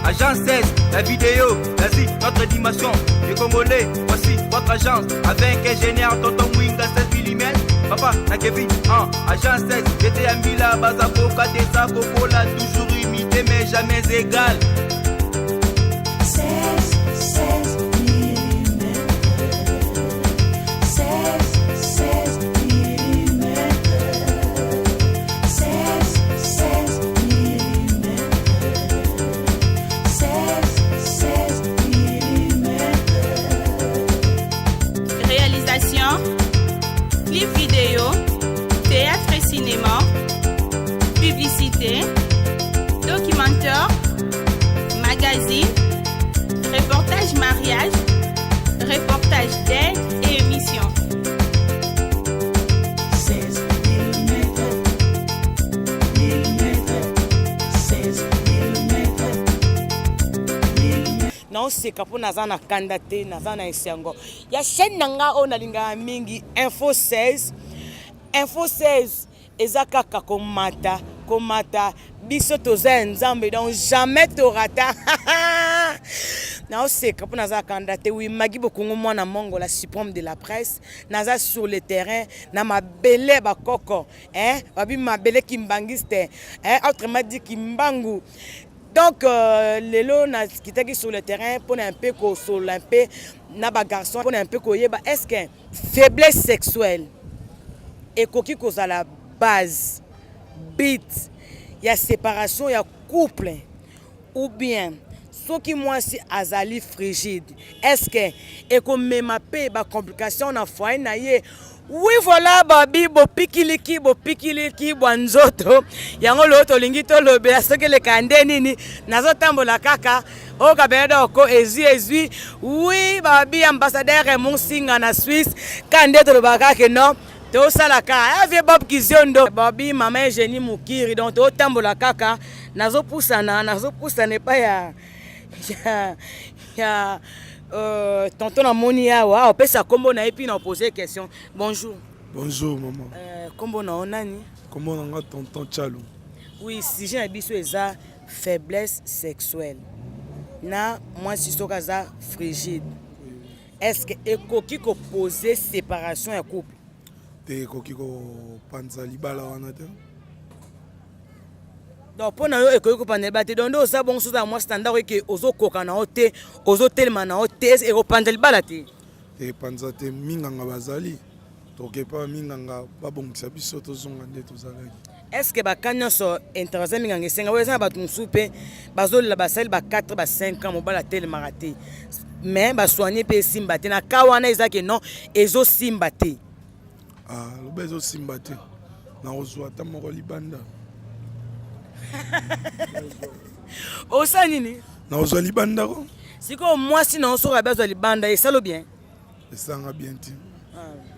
Agence 16, la vidéo, vas-y, notre animation. Les Congolais, voici votre agence. Avec ingénieur Tonton Mwinga 16 mm. Papa, na Kevin, Agence 16, j'étais à Mila, Bazako, Kadesa, Kokola, toujours imité mais jamais égal. 16 mm. 16 mm. 16 mm. 16 mm. Réalisation, clip vidéo, théâtre et cinéma, publicité, documentaire, magazine, reportage mariage, reportage d'aide et émission. 16 mm. 16 mm. Non, c'est pour nazana candidaté, nazana esengo. Ya chaîne nanga on alinga mingi Info 16. Info 16 ezaka komata biso toza nzambe donc jamais torata. Non, c'est pour nazana candidaté oui magi bokongo mwana mongo la suprême de la presse naza sur le terrain na mabele bakoko babi mabele kimbangiste autrement dit kimbangu. Donc, lelo na kitaki sur le terrain pour un peu sur un peu na ba garçon pour un peu koyeba est-ce que faiblesse sexuelle et koki koza la base bit ya séparation ya couple ou bien ce qui moi si azali frigide est-ce que et comme même pe ba complication na foyer na ye. Oui voilà babi bopikiliki bwanzoto yango loto lingi to lobela soki le kande nini nazo tambola kaka o kabeda oko ezui oui babi ambassadeur Monsinga na Suisse kande to lobaka ke non to sala ka avie Bob Kiziondo babi mama Eugénie Mukiri donc to tambola kaka nazo pusana pa ya tonton Namoni awa opesa kombo na epi na poser question. Bonjour. Bonjour maman. Kombo na onani? Kombo na tonton Tchalou. Oui, si j'ai biso eza faiblesse sexuelle. Na moi si soka za frigide. Est-ce que ekoki ko poser séparation ya couple? Te ekoki ko panza libala wana te. Donc pour na yo ekoki ko panza libala te donc oza bon soza moi standard ke ozo koka na ote ozo telema na ote e ko panza libala te. Te panza te minganga bazali. Toke pa minganga babongisa biso tozonga nde tozalaki. Est-ce que bakanya so intéressé minganga senga weza ba tunsupe bazoli la basali ba 4 ba 5 ans mobala telema raté. Mais ba soigner pe simba te na kawana ezake non ezo simba te. Le bezo simba te. Na ozwa ta moko libanda. Osa nini? Na ozwa libanda ko? Siko moi si na oso bezo libanda et ça lo bien. Et ça nga bien ti.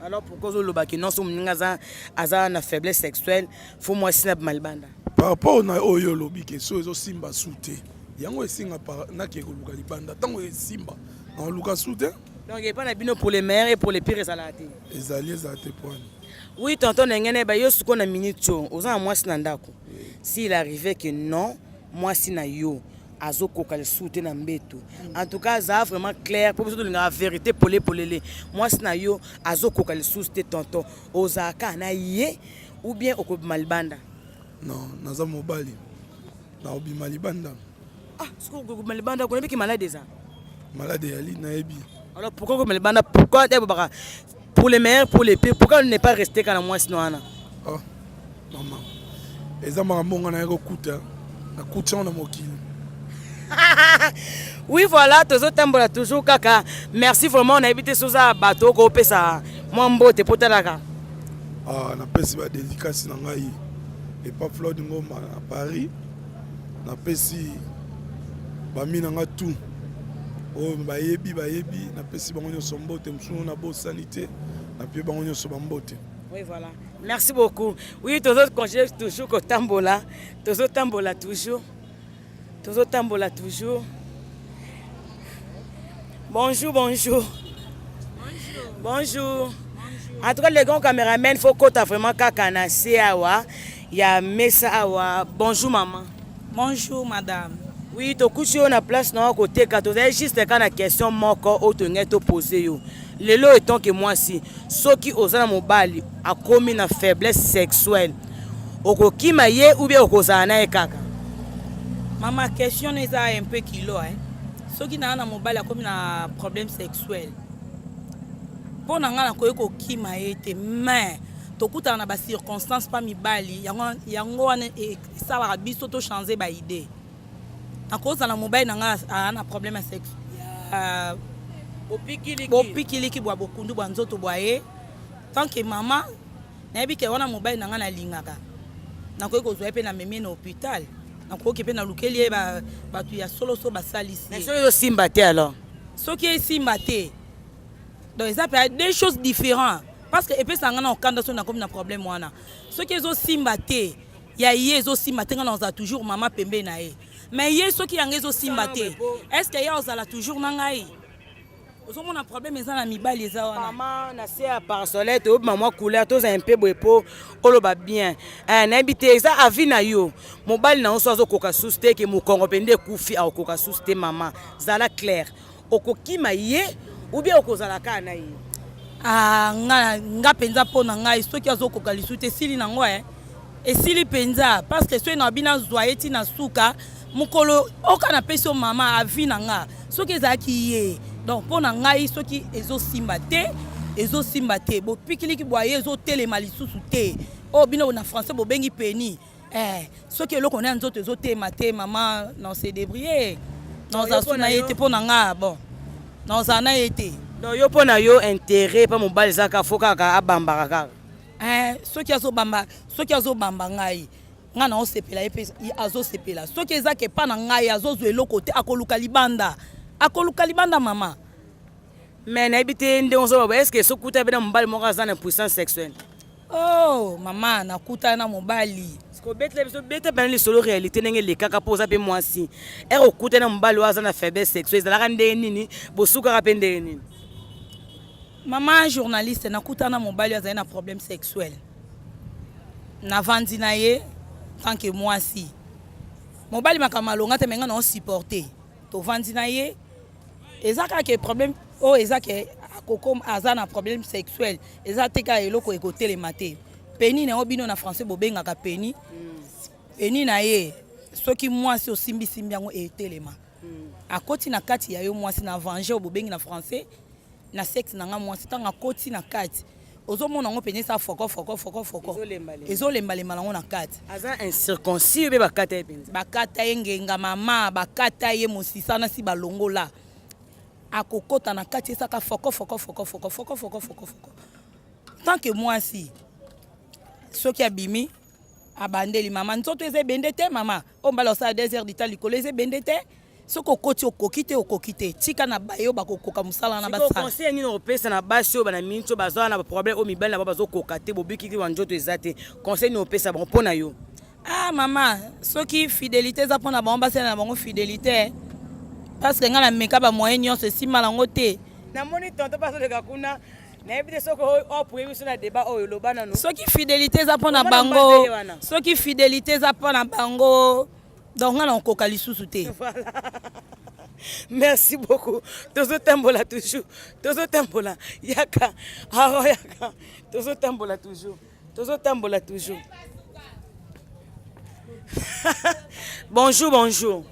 Alors pourquoi zo lobaki non so mninga za na faiblesse sexuelle faut moi si na malbanda. Par rapport na oyo lobiki so ezo simba sute. Yango esinga na ke ko luka libanda tango esimba. Na luka sute. Donc il n'y a pas de pour les meilleurs et pour les pires salatés. Les alliés à tes points. Oui, tonton Nengene, yo ce qu'on a minute aux ans moi sinandako. S'il arrivait que non, moi sina yo azo kokal soute na mbeto. En tout cas, ça vraiment clair pour que la vérité pour les. Moi sina yo azo kokal soute tonton ozaka na yé ou bien au malbanda. Non, naza mobali. Na obi malibanda. Ah, ce que malbanda connaît qui malade ça. Malade yali na ebi. Alors pourquoi comme les bandes pourquoi pour les meilleurs pour les pires pourquoi ne pas rester quand moi sinon ana oh maman eza mbonga na yako kuta na kuta na mokili. Oui voilà tozo tambola toujours kaka merci vraiment on a évité soza bateau ko pesa moi mbote potalaka na pesi ba dédicace na ngai et pas Fleur Ngoma à Paris na pesi ba mina nga tout. Oh bayebi na pesi bango nyoso mbote msuno na bo sanité na pie bango nyoso bambote. Oui voilà. Merci beaucoup. Oui tozo congé toujours ko tambola. Tozo tambola toujours. Bonjour. En tout cas les grands caméramens faut que tu vraiment kakana c'est awa. Il y a Messa awa. Bonjour maman. Bonjour madame. Oui, to kuchi on a place na côté ka to juste quand la question moko o to ngeto poser yo. Lelo étant que moi si soki ozana mobali a commis na faiblesse sexuelle. Okokima ye ou bien okozana na ye kaka. Maman, question est un peu kilo hein. Ceux qui n'ont pas mobile comme un problème sexuel. Pour n'en avoir ko kima été mais to kuta na ba circonstance pas mi bali yango ça va biso to changer ba idée. À cause na mobile n'anga un problème sexuel. Bopikili ki bwa bokundu bwa nzoto bwaye. Tant que maman na bi ke wana mobile n'anga na lingaka. Na ko zo pe na meme na hôpital. Na ko ke pe na lukeli ba tu ya solo so ba salisi. Mais so simba te alors. Ce qui est simba te. Donc ça peut être deux choses différentes parce que et puis ça ngana okanda so na comme na problème wana. Ce qui est zo simba te. Ya yé zo simba te ngana za toujours maman pembe na ye. Mais yé ce qui yangezo simba te. Est-ce que ya ozala toujours na ngai? Ozomo na problème eza na mibali eza wana. Maman na se a parsolette ou maman couleur tous un peu bepo oloba bien. Na habité ça avi na yo. Mobali na oso zo koka souste ke mo kongo pende kufi a koka souste maman. Zala clair. Okokima ye ou bien okozala ka na ye. Ah nga penza pona ngai soki azokoka lisute sili na ngwa et sili penza parce que so na bina zoyeti na suka mukolo oka na peso mama avi na nga soki ezaki ye. Donc pour ngai soki ezo simba te bo pikili ki boye ezo telema lisusu te o bino na français bo bengi peni soki eloko na nzoto ezo tema te maman non se débrouiller non za suna yete pour nga bon non za na yete donc yo pona yo intérêt pa mobali zaka foka ka abamba kaka soki azo bamba ngai nga na osepela epe azo sepela soki ezake pa na ngai azo zo eloko te akoluka libanda maman. Mais na habité ndonzo est-ce que so kuta bena mobali moko azana puissance sexuelle? Oh maman na kuta na mobali. Ko bete ben li solo réalité ndenge le kaka poza pe moi si. Ero kuta na mobali azana faiblesse sexuelle za la ndenge nini bosuka rapende nini? Maman journaliste na kuta na mobali azana problème sexuel. Na vandi na ye tant que moi si. Mobali makamalonga te menga na supporter. To vandi na ye ezaka ke problème ezaka kokom azana problème sexuel ezate ka eloko ekote mate peni na obino na français bobenga ka peni peni na ye soki mwasi osimbi yango etelema akoti na kati ya yo mwasi na venger bobengi na français na sexe na nga mwasi tanga koti na kati ozomona ngo peni sa foko ezolemba lango na kati aza incirconcis be bakata epenza bakata yengenga mama bakata ye mosisa na si balongola akokota na kati esaka foko tant que moi si soki abimi abandeli mama nzoto eze bende te mama ombala sa 2 heures d'Italie likolo eze bende te soko okokite tika na bayo bakokoka musala na basala conseil ni no pesa na basio bana mincho bazwa na problème o mibali na bazo koka te bobiki ki wanjoto ezate conseil ni opesa bon pona yo ah mama soki fidélité za pona ba basala na bango fidélité parce que nga na meka ba moyen nyonso sima lango te na moni tonto paso de kakuna na ebite soko o pour biso na débat o lobana no soki fidélité za pona bango soki fidélité za pona bango donc nga na koka lisusu te. Merci beaucoup. Tozo tambola toujours. Tozo tambola. Yaka. Aro yaka. Tozo tambola toujours. Tozo tambola toujours. Bonjour. Bonjour.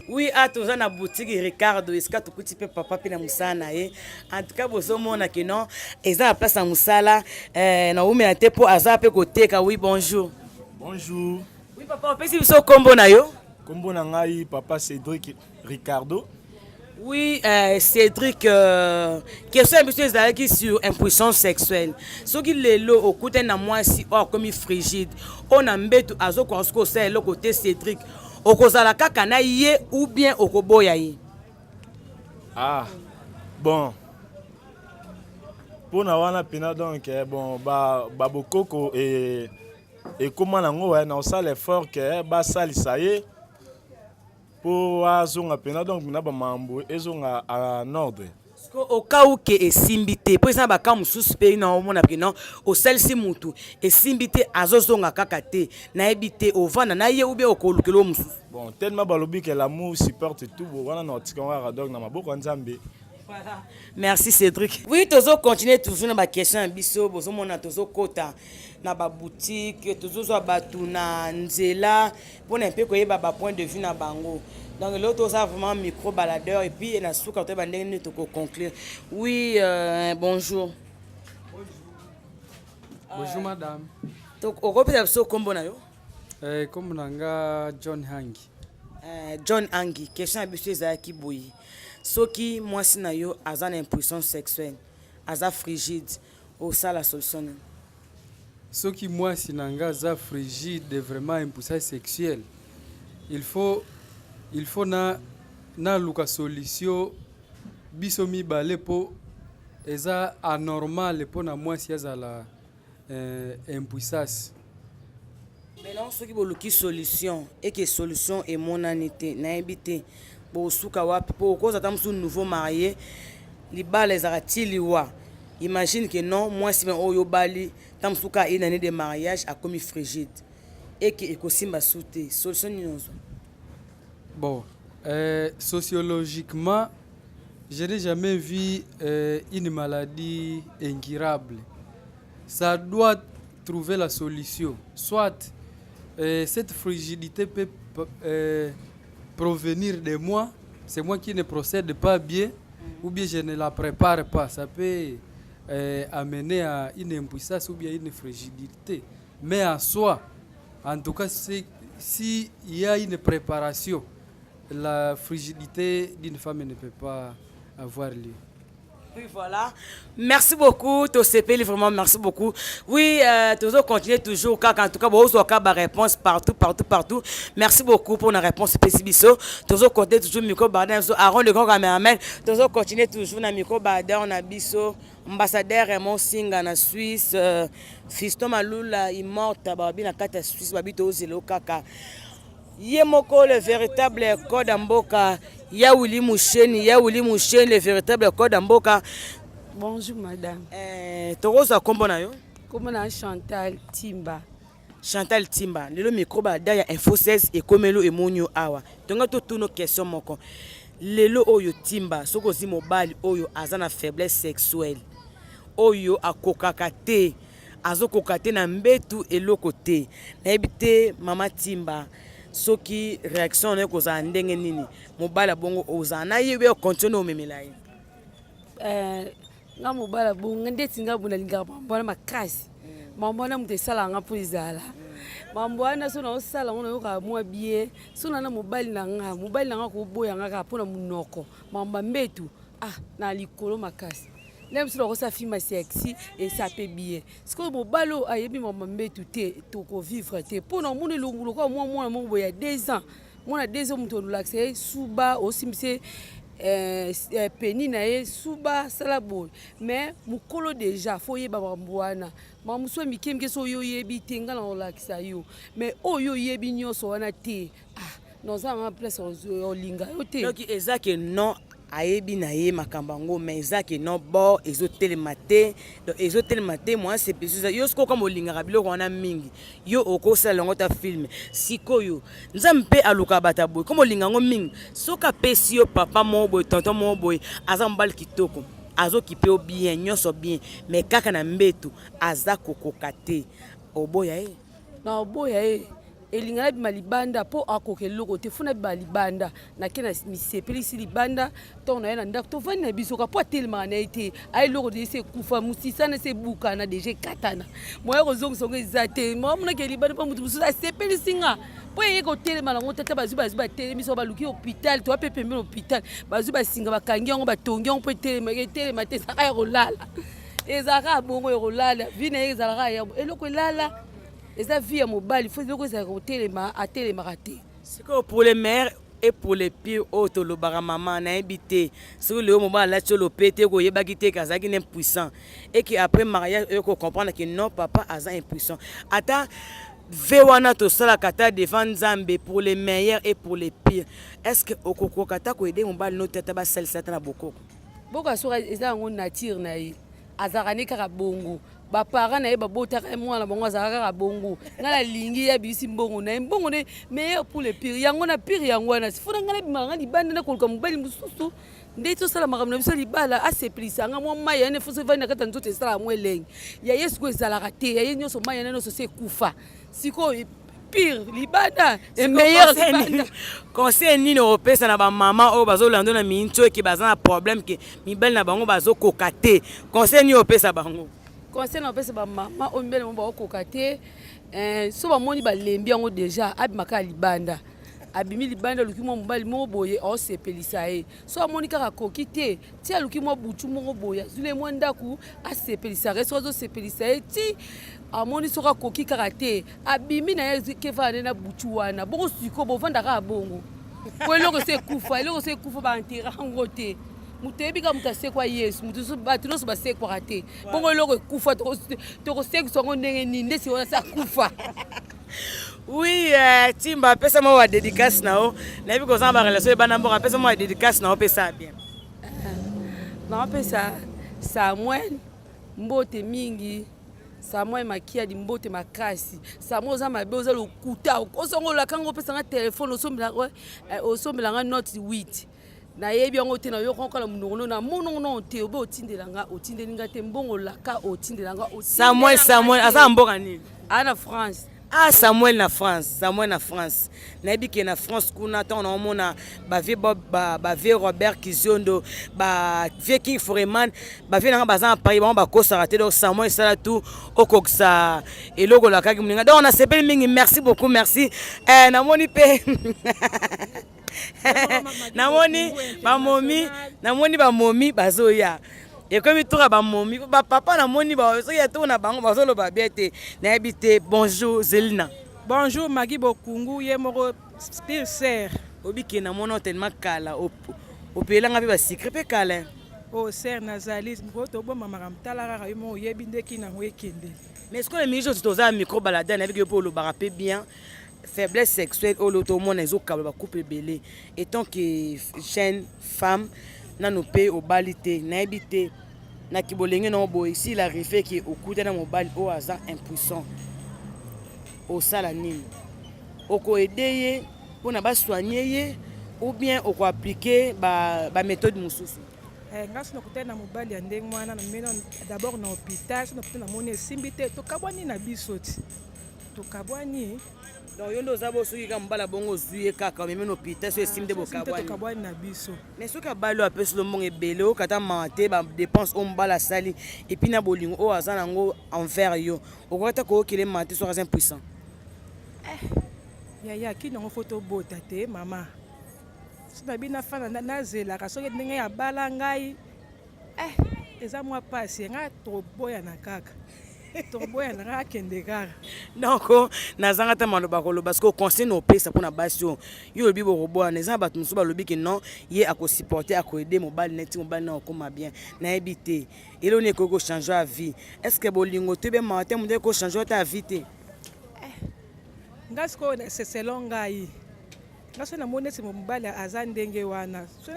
Oui, à tous na boutique Ricardo, est-ce que tu peux petit papa pina musana eh en tout cas bozo mona que non, eza la place à musala na umi na tepo azape côté ka oui bonjour. Bonjour. Oui papa, on peut si biso kombo na yo? Kombo na ngai papa Cédric Ricardo. Oui, Cédric, question un peu sur impuissance sexuelle. Ce qui est là, au côté de moi, si comme frigide, on a mbétu azo quoi ce que c'est le côté Cédric. Au kozala kaka na ye ou bien au koboya ye. Ah, bon. Pour na wana pina donc bon ba bokoko et comment nango ouais na ça l'effort que ba salisa ye pour azonga pena donc na ba mambo ezonga en ordre. au cas où que esimbité pour ça ba kam suspect na omona que non au sel si mutu esimbité azozonga kakate na ebité au vana na ye ube okolukelo musu. Bon, tellement balobi que l'amour supporte tout. Voilà notre camara donc na maboko nzambe. Voilà. Merci Cédric. Oui, tozo continuer toujours na ba question biso bozo mona tozo kota na ba boutique tozo zo batu na nzela pour un peu koyeba ba point de vue na bango. Donc l'autre ça vraiment micro baladeur et puis na souka to bandenge to conclure. Oui, bonjour. Bonjour madame. Donc au repère so kombo na yo. Kombo nanga John Hangi. John Hangi, question biso za ki boyi. Soki mwasi na yo aza na impuissance sexuelle, aza frigide, au ça la solution. Soki mwasi nanga aza frigide, vraiment impuissance sexuelle. Il faut na luka solution biso mibale po eza anormal po na mwasi azala impuissance. Maintenant soki boluki solution et que solution est monanité na ebité bo suka wapi po koza tamsu nouveau marié libala ezarati liwa. Imagine que non mwasi ben oyo bali tamsuka une année de mariage a commis frigide et que ekosimba souté solution nyonzo. Bon, sociologiquement, je n'ai jamais vu une maladie incurable. Ça doit trouver la solution. Soit cette frigidité peut provenir de moi, c'est moi qui ne procède pas bien, ou bien je ne la prépare pas. Ça peut amener à une impuissance ou bien une frigidité. Mais en soi, en tout cas, s'il y a une préparation, la frigidité d'une femme ne peut pas avoir lieu. Oui, voilà. Merci beaucoup, Tosepeli, vraiment, merci beaucoup. Oui, toujours continuer toujours, car en tout cas, vous avez réponse partout. Merci beaucoup pour la réponse spécifique. Toujours continuer toujours, micro Bardin, Aaron le grand cameraman. Toujours continuer toujours, na micro Bardin, on a biso, ambassadeur Raymond Singa na Suisse, Fiston Malula, immorte, babi na kata Suisse, babi to zelo kaka. Yemoko le véritable code Mboka, ya Willy Moucheni, le véritable code Mboka. Bonjour madame. Torosa kombo na yo? Kombo na Chantal Timba. Chantal Timba, lelo micro ba da ya Info 16 e komelo e monyo awa. Tonga to tuno question moko. Lelo oyo Timba, soko zi mobali oyo azana faiblesse sexuelle. Oyo akokaka te, azokokaka te na mbetu eloko te. Na ebite mama Timba. Soki réaction ne ko za ndenge nini mobala bongo ozana yebe continue o memelayi nga mobala bongo ndeti nga buna linga mbona makasi mbona mute sala nga poizala mbona so na osala ngona yo ka mwa biye so na mobali na nga ko boya nga ka pona munoko mbamba mbetu na likolo makasi Même si on a film sexy et ça peut bien. Ce que mon balo a yebi mon mambe tout est tout vivre te. Pour nous mon le quoi moi il y a 2 ans. Moi 2 ans mon relaxé suba aussi c'est penina suba salabo. Mais mon colo déjà faut yeba mbwana. Mamu so mikem ke so yo yebi tenga na relaxa yo. Mais oh yo yebi nyoso wana te. Nous avons en place au linga yo te. Donc exact non ayebi na ye makambango mais ezaki no bo ezotelemate donc ezotelemate moi c'est plus yo sko comme olingaka biloko wana mingi yo okosala longo ta film sikoyo nzampe aluka bata boy comme olingango mingi soka pesi yo papa mo boy tonton mo boy azambal kitoko azokipe bien nyoso bien mais kaka na mbetu azakokoka te oboya na oboya elingana bima libanda po akoke loko te funa bima libanda na kena misepeli si libanda to na yana ndako to vani na bisoka po telema na ite ay loko de se kufa musisa na se buka na deje katana moya ko zongo songo ezate mo mona ke libanda pa mutu mususa sepeli singa po ye ko telema na ngota bazuba telemi so baluki hôpital to apepe mbe hôpital bazuba singa bakangi ngo batongi ngo po telema te sa ay ko lala ezaka bongo yo lala vina ezalaka ya eloko lala. Les vie à mobile, il faut que ça téléma à télémarate. C'est que pour les mères et pour les pires autres, le baramama n'a habité sur le mobile là sur le pété ko yebagité kazaki impuissant et que après mariage il faut comprendre que non papa aza impuissant. Attends vewana to sala kata devant Nzambe pour les meilleurs et pour les pires. Est-ce que okoko kata ko aider mobile no tata ba sel satan na boko? boka soka eza yango nature na ye azalaka ne kaka bongo baparent na ye babotaka mwana bango azalaka kaka bongo nga nalingi yabisi mbongo na ye mbongo ne meilleur pour le pire yango na pire yango wana sifuna nga nabimaka nga libanda nakoluka mobali mosusu nde tosala makambo na biso libala aseplisanga mwa mai yane foso evandi na kati ya nzoto esalaka mwa elenge ya ye sikoyo ezalaka te ya ye nyonso mai yane nyonso se ekufa sikoyo pire libanda meilleur conseil nini opesa na bamama oyo bazolanda na minto eke baza na problème ke mibali na bango bazokoka te conseil nini opesa bango conseil na opesa bamama oyo mibali bango bakokoka te so bamoni balembi yango déjà abimaka ya libanda abimi libanda luki mwa mobali moko boye aosepelisa ye so amoni kaka koki te ti aluki mwa butu moko boye azwile mwa ndako asepelisaka ye so azosepelisa ye ti amoni soki akoki kaka te abimi na ye kefana nde na butu wana bongo siko bovandaka ya bongo po eloko so ekufa baantera yango te moto yebi ka moto asekwa yesu bato nyonso basekwaka te bongo eloko ekufa tokosekisa yango ndenge nini nde si wana se akufa. Oui, Timba, pesa mo wa dédicace na o. Na yebi kozanga ba relation ebana mboka pesa mo wa dédicace na o pesa bien. Na pesa Samuel mbote mingi. Samuel makia di mbote makasi. Samuel za mabe oza lokuta. Osongo la kango pesa nga téléphone osombela nga note 8. Na yebi yango te na yo konka la munono na munono te obe otindelanga otindelinga te mbongo laka otindelanga Samuel aza mboka nini? Ana France. Ah, Samuel na France. Na yebi na France kuna ta on mona ba vie Robert Kiziondo, ba vie King Foreman, ba vie na baza Paris ba kosa raté donc Samuel sala tout okoksa eloko la kaki muninga. Donc on a sepeli mingi, merci beaucoup, merci. Na moni pe na moni ba momi bazoya. Et comme il trouve ba momi ba papa na moni ba so ya to na bango ba solo ba biete na habité bonjour Zelina. Bonjour Magui Bokungu ye moko pire sœur. Obiki na mono tellement kala o pelanga ba secret pe kala. Oh sœur nazali ngo to bo mama ramtala ra yo mo yebi ndeki na wekende. Mais est-ce que les milieux to za micro balada na biki po lo barape bien faiblesse sexuelle au loto mon ezo ka ba couple belé étant que jeune femme na no pe au balité na habité na kibolenge na boy ici il arrive que au coup de na mobile au hasard impuissant au sala nini oko aider pour na ba soigner ou bien oko appliquer ba méthode mususu ngasi na kutana mobile ya ndenge mwana na meno d'abord na hôpital na kutana moni simbité to kabwani na bisoti to kabwani donc yondo zabo soki ka mbala bongo zuye kaka meme no pita so estime de bokabwani na biso mais soki abalo apesi lo mbongo ebele o kata mate ba dépense o mbala sali et puis na bolingo o azana ngo envers yo okota ko kile mate so rasin puissant ya ki no photo bota te mama sina bina fana na zela ka soki ndenge ya bala ngai eza mwa pasi nga to boya na kaka toboya na kende kaka donc nazanga ta maloba kolo parce que conseil no pesa pour na basio yo bibo roboa neza bato musu balobi ke non ye ako supporter ako aider mobile net mobile na okoma bien na ebité eloni ko changer la vie est-ce que bolingo te be matin monde ko changer ta vie te ngasko c'est selon ngai ngaso na mone se mobile aza ndenge wana so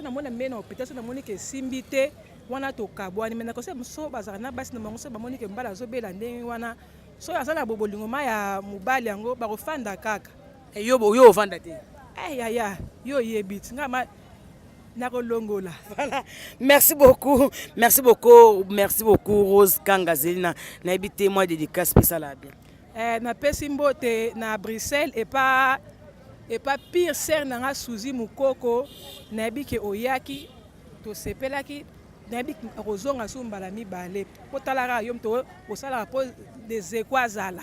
na mona mena hôpital so na moni ke simbite wana to kabwani mena ko se so bazaka na basi na bango so bamoni ke mbala azobela ndenge wana so azala bobolingo ma ya mobali yango bakofanda kaka yo ofanda te ya yo yebit ngama nakolongola. Voilà, merci beaucoup Rose Kangazelina na ebité moi dédicace spécial à bien na pesi mbote na Bruxelles et pas pire ser na nga Suzy Mukoko na ebike oyaki to sepelaki nabi kozonga sumbala mibale potalaka yo mto osala po des ekwazala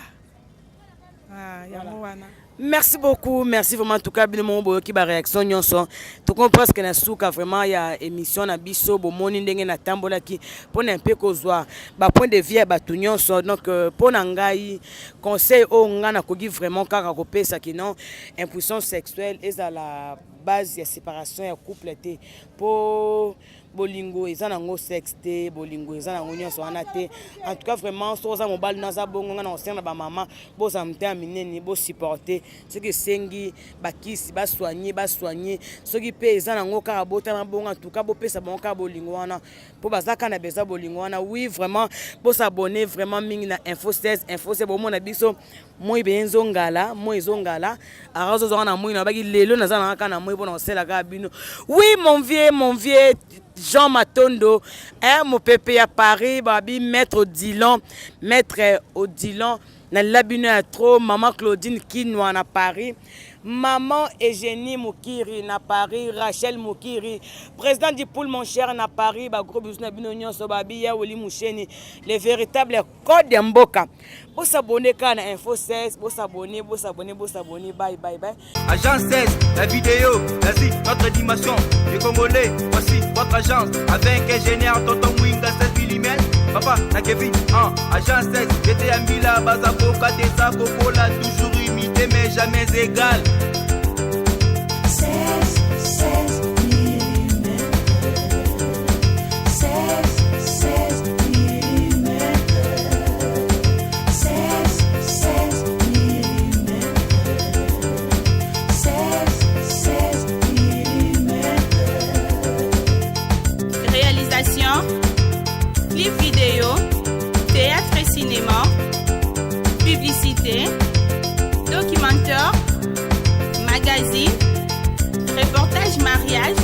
yango wana. Merci beaucoup, merci vraiment en tout cas bien mon boyo ki ba réaction nyonso to comprends que na suka vraiment ya émission na biso bo moni ndenge na tambola ki pona un peu kozwa ba point de vue ba tout nyonso donc pona ngai conseil o ngana ko gi vraiment kaka ko pesa ki non impuissance sexuelle ezala base ya séparation ya couple te po bolingo eza nango sexe te bolingo eza nango nyonso wana te. En tout cas vraiment so oza mobali naza bongo nga na osien na bamama boza motema minene bosupporte soki esengi bakisi basoigne soki mpe eza nango kaka botama bongo en tout cas bopesa bango kaka bolingo wana mpo baza kaka na beza bolingo wana. Oui vraiment bosabone vraiment mingi na info 16 bomona biso moi benzo ngala moi ezongala arazo na moi na baki lelo naza na kaka na moi mpona osela kaka bino. Oui mon vieux Jean Matondo, mon pépé à Paris, babi maître Odilon, na labino à trop, maman Claudine Kinoa à Paris, maman Eugénie Moukiri na Paris, Rachel Moukiri, président du pool mon cher na Paris, ba gros bisous na bino nyonso babi ya Oli Moucheni, les véritables codes de Mboka. Vous s'abonnez quand na Info 16, vous s'abonnez, bye. Agence 16, la vidéo, vas-y, notre dimension, les Congolais, voici votre agence, avec ingénieur Tonton Mwinga 16 mm, papa, na Kevin, Agence 16, j'étais à Mila, Bazako, Katesa, Kokola, toujours imité, mais jamais égal. 16 mm. 16 mm. 16 mm. 16 mm. Réalisation, clip vidéo, théâtre et cinéma, publicité, documentaire, magazine, reportage mariage,